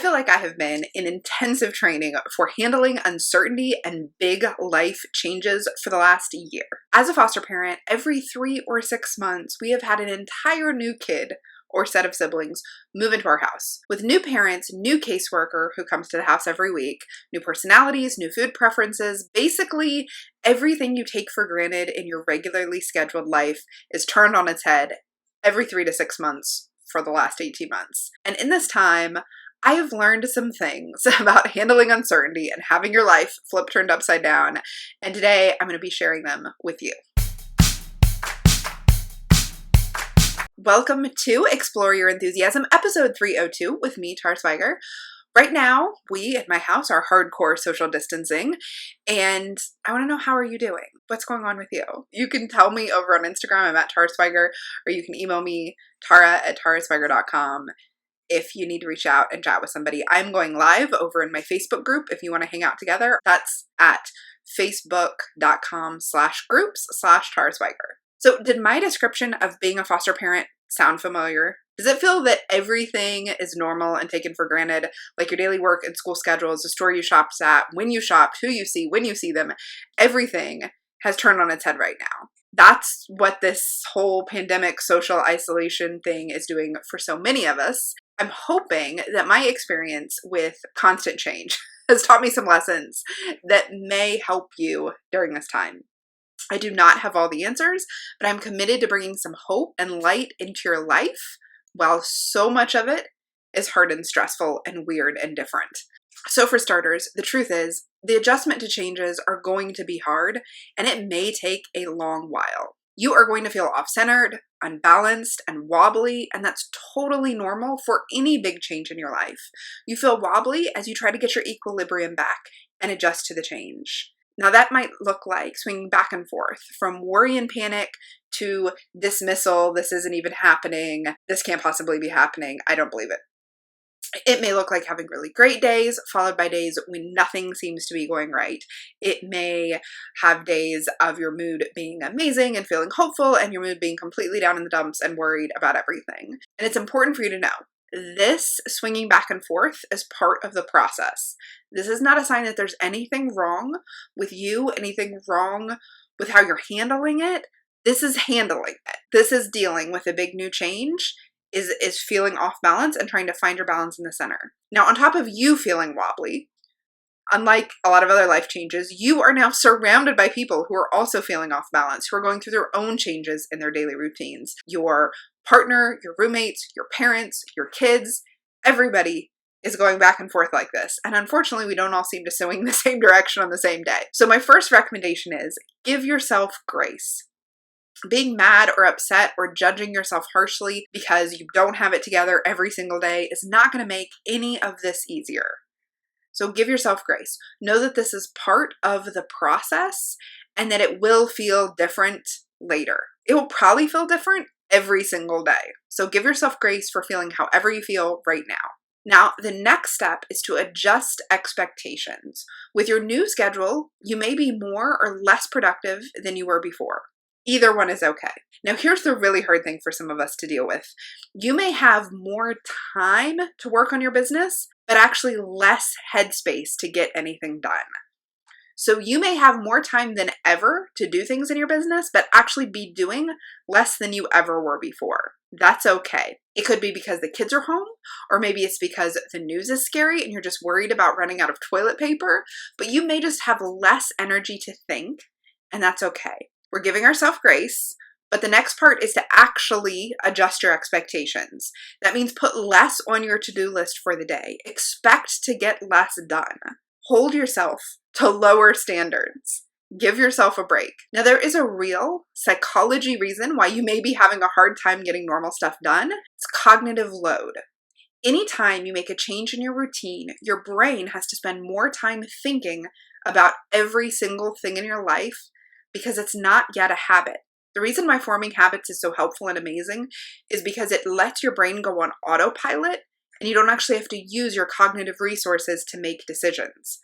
feel like I have been in intensive training for handling uncertainty and big life changes for the last year. As a foster parent, every 3 or 6 months, we have had an entire new kid or set of siblings move into our house. With new parents, new caseworker who comes to the house every week, new personalities, new food preferences, basically everything you take for granted in your regularly scheduled life is turned on its head every 3 to 6 months for the last 18 months. And in this time, I have learned some things about handling uncertainty and having your life turned upside down. And today I'm going to be sharing them with you. Welcome to Explore Your Enthusiasm, episode 302 with me, Tara Swigert. Right now, we at my house are hardcore social distancing, and I want to know, how are you doing? What's going on with you? You can tell me over on Instagram, I'm at Tara Swigert, or you can email me, tara@taraswigert.com. if you need to reach out and chat with somebody. I'm going live over in my Facebook group if you want to hang out together. That's at facebook.com/groups/Tara Swigert. So did my description of being a foster parent sound familiar? Does it feel that everything is normal and taken for granted? Like your daily work and school schedules, the store you shopped at, when you shopped, who you see, when you see them, everything has turned on its head right now. That's what this whole pandemic social isolation thing is doing for so many of us. I'm hoping that my experience with constant change has taught me some lessons that may help you during this time. I do not have all the answers, but I'm committed to bringing some hope and light into your life while so much of it is hard and stressful and weird and different. So for starters, the truth is the adjustment to changes are going to be hard, and it may take a long while. You are going to feel off-centered, unbalanced, and wobbly, and that's totally normal for any big change in your life. You feel wobbly as you try to get your equilibrium back and adjust to the change. Now that might look like swinging back and forth from worry and panic to dismissal, this isn't even happening, this can't possibly be happening, I don't believe it. It may look like having really great days followed by days when nothing seems to be going right. It may have days of your mood being amazing and feeling hopeful and your mood being completely down in the dumps and worried about everything. And it's important for you to know this swinging back and forth is part of the process. This is not a sign that there's anything wrong with you, anything wrong with how you're handling it. This is handling it. This is dealing with a big new change. Is feeling off balance and trying to find your balance in the center. Now, on top of you feeling wobbly, unlike a lot of other life changes, you are now surrounded by people who are also feeling off balance, who are going through their own changes in their daily routines. Your partner, your roommates, your parents, your kids, everybody is going back and forth like this. And unfortunately, we don't all seem to swing the same direction on the same day. So my first recommendation is give yourself grace. Being mad or upset or judging yourself harshly because you don't have it together every single day is not going to make any of this easier. So give yourself grace. Know that this is part of the process and that it will feel different later. It will probably feel different every single day. So give yourself grace for feeling however you feel right now. Now, the next step is to adjust expectations. With your new schedule, you may be more or less productive than you were before. Either one is okay. Now, here's the really hard thing for some of us to deal with. You may have more time to work on your business, but actually less headspace to get anything done. So you may have more time than ever to do things in your business, but actually be doing less than you ever were before. That's okay. It could be because the kids are home, or maybe it's because the news is scary and you're just worried about running out of toilet paper, but you may just have less energy to think, and that's okay. We're giving ourselves grace, but the next part is to actually adjust your expectations. That means put less on your to-do list for the day. Expect to get less done. Hold yourself to lower standards. Give yourself a break. Now, there is a real psychology reason why you may be having a hard time getting normal stuff done. It's cognitive load. Anytime you make a change in your routine, your brain has to spend more time thinking about every single thing in your life because it's not yet a habit. The reason why forming habits is so helpful and amazing is because it lets your brain go on autopilot and you don't actually have to use your cognitive resources to make decisions.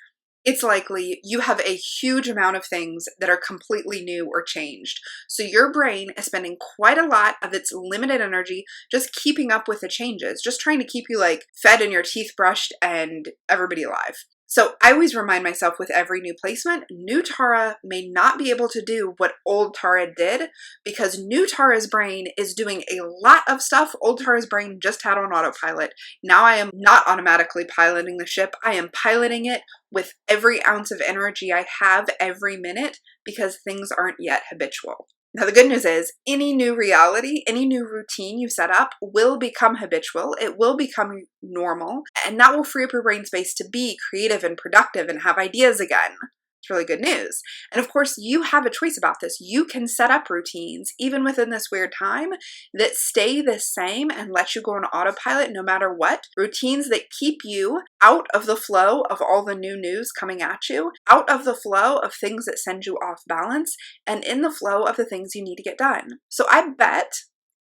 it's likely you have a huge amount of things that are completely new or changed. So your brain is spending quite a lot of its limited energy just keeping up with the changes, just trying to keep you like fed and your teeth brushed and everybody alive. So I always remind myself with every new placement, new Tara may not be able to do what old Tara did because new Tara's brain is doing a lot of stuff old Tara's brain just had on autopilot. Now I am not automatically piloting the ship. I am piloting it with every ounce of energy I have every minute because things aren't yet habitual. Now, the good news is any new reality, any new routine you set up will become habitual. It will become normal, and that will free up your brain space to be creative and productive and have ideas again. It's really good news. And of course, you have a choice about this. You can set up routines, even within this weird time, that stay the same and let you go on autopilot no matter what. Routines that keep you out of the flow of all the new news coming at you, out of the flow of things that send you off balance, and in the flow of the things you need to get done. So I bet,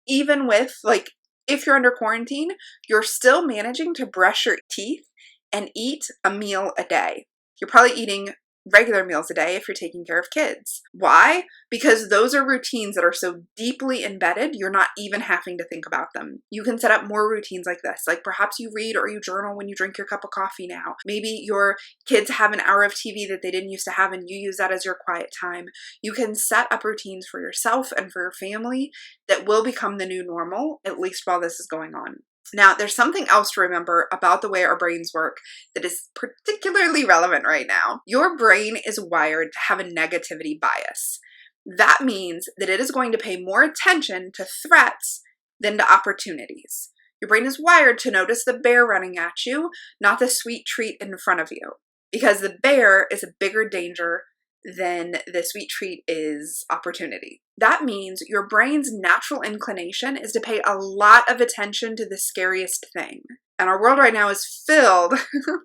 even with, like, if you're under quarantine, you're still managing to brush your teeth and eat a meal a day. You're probably eating regular meals a day if you're taking care of kids. Why? Because those are routines that are so deeply embedded, you're not even having to think about them. You can set up more routines like this. Like perhaps you read or you journal when you drink your cup of coffee now. Maybe your kids have an hour of TV that they didn't used to have and you use that as your quiet time. You can set up routines for yourself and for your family that will become the new normal, at least while this is going on. Now, there's something else to remember about the way our brains work that is particularly relevant right now. Your brain is wired to have a negativity bias. That means that it is going to pay more attention to threats than to opportunities. Your brain is wired to notice the bear running at you, not the sweet treat in front of you, because the bear is a bigger danger than the sweet treat is opportunity. That means your brain's natural inclination is to pay a lot of attention to the scariest thing. And our world right now is filled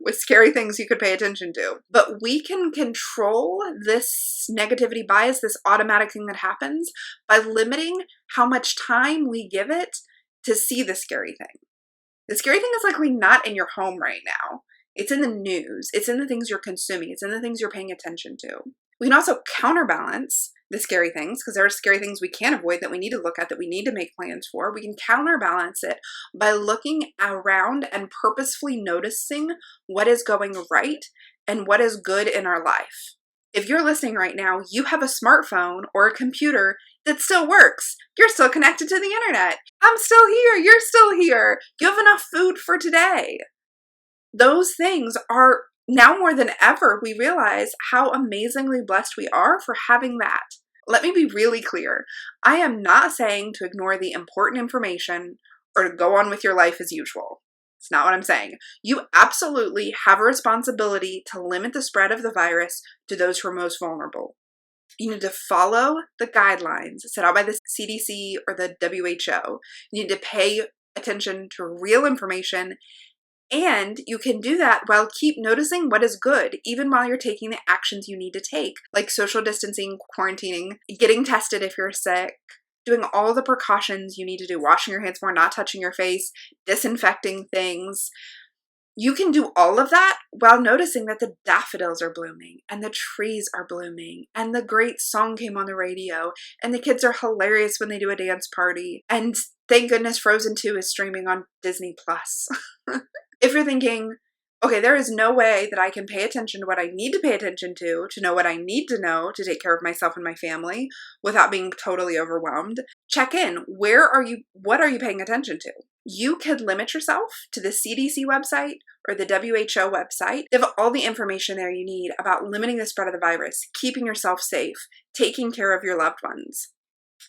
with scary things you could pay attention to. But we can control this negativity bias, this automatic thing that happens, by limiting how much time we give it to see the scary thing. The scary thing is likely not in your home right now. It's in the news. It's in the things you're consuming. It's in the things you're paying attention to. We can also counterbalance the scary things because there are scary things we can't avoid that we need to look at, that we need to make plans for. We can counterbalance it by looking around and purposefully noticing what is going right and what is good in our life. If you're listening right now, you have a smartphone or a computer that still works. You're still connected to the internet. I'm still here. You're still here. You have enough food for today. Those things are, now more than ever, we realize how amazingly blessed we are for having that. Let me be really clear. I am not saying to ignore the important information or to go on with your life as usual. It's not what I'm saying. You absolutely have a responsibility to limit the spread of the virus to those who are most vulnerable. You need to follow the guidelines set out by the CDC or the WHO. You need to pay attention to real information. And you can do that while keep noticing what is good, even while you're taking the actions you need to take, like social distancing, quarantining, getting tested if you're sick, doing all the precautions you need to do, washing your hands more, not touching your face, disinfecting things. You can do all of that while noticing that the daffodils are blooming and the trees are blooming and the great song came on the radio and the kids are hilarious when they do a dance party. And thank goodness Frozen 2 is streaming on Disney Plus. If you're thinking, okay, there is no way that I can pay attention to what I need to pay attention to know what I need to know to take care of myself and my family without being totally overwhelmed, check in. What are you paying attention to? You could limit yourself to the CDC website or the WHO website. They have all the information there you need about limiting the spread of the virus, keeping yourself safe, taking care of your loved ones.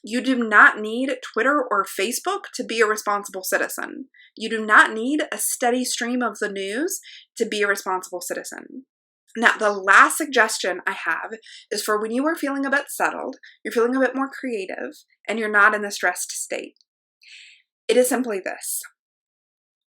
You do not need Twitter or Facebook to be a responsible citizen. You do not need a steady stream of the news to be a responsible citizen. Now, the last suggestion I have is for when you are feeling a bit settled, you're feeling a bit more creative, and you're not in the stressed state. It is simply this.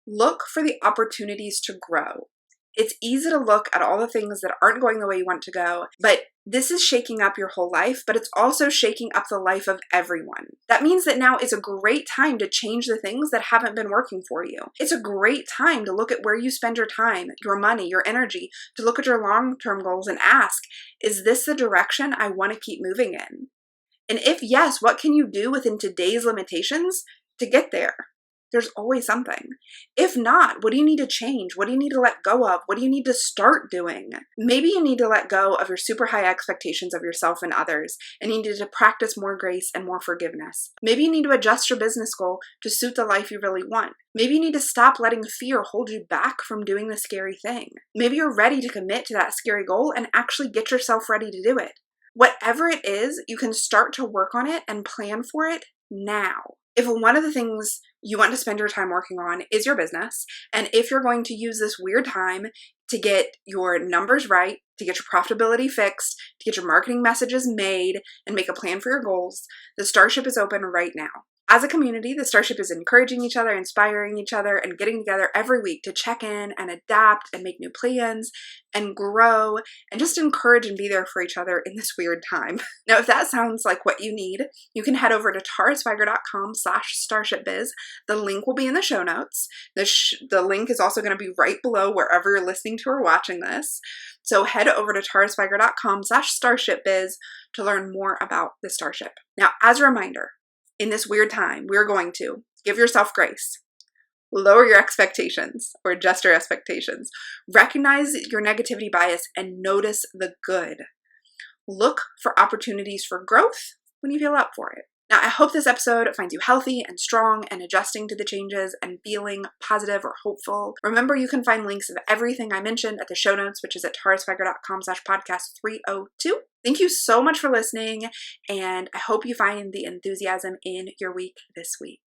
Look for the opportunities to grow. It's easy to look at all the things that aren't going the way you want to go, but this is shaking up your whole life, but it's also shaking up the life of everyone. That means that now is a great time to change the things that haven't been working for you. It's a great time to look at where you spend your time, your money, your energy, to look at your long-term goals and ask, is this the direction I want to keep moving in? And if yes, what can you do within today's limitations to get there? There's always something. If not, what do you need to change? What do you need to let go of? What do you need to start doing? Maybe you need to let go of your super high expectations of yourself and others, and you need to practice more grace and more forgiveness. Maybe you need to adjust your business goal to suit the life you really want. Maybe you need to stop letting fear hold you back from doing the scary thing. Maybe you're ready to commit to that scary goal and actually get yourself ready to do it. Whatever it is, you can start to work on it and plan for it now. If one of the things you want to spend your time working on is your business, and if you're going to use this weird time to get your numbers right, to get your profitability fixed, to get your marketing messages made, and make a plan for your goals, the Starship is open right now. As a community, the Starship is encouraging each other, inspiring each other, and getting together every week to check in and adapt and make new plans and grow and just encourage and be there for each other in this weird time. Now, if that sounds like what you need, you can head over to tarasweiger.com/starshipbiz. The link will be in the show notes. The link is also going to be right below wherever you're listening to or watching this. So head over to tarasweiger.com/starshipbiz to learn more about the Starship. Now, as a reminder, in this weird time, we're going to give yourself grace, lower your expectations or adjust your expectations, recognize your negativity bias and notice the good. Look for opportunities for growth when you feel up for it. Now, I hope this episode finds you healthy and strong and adjusting to the changes and feeling positive or hopeful. Remember, you can find links of everything I mentioned at the show notes, which is at tarasweiger.com/podcast302. Thank you so much for listening, and I hope you find the enthusiasm in your week this week.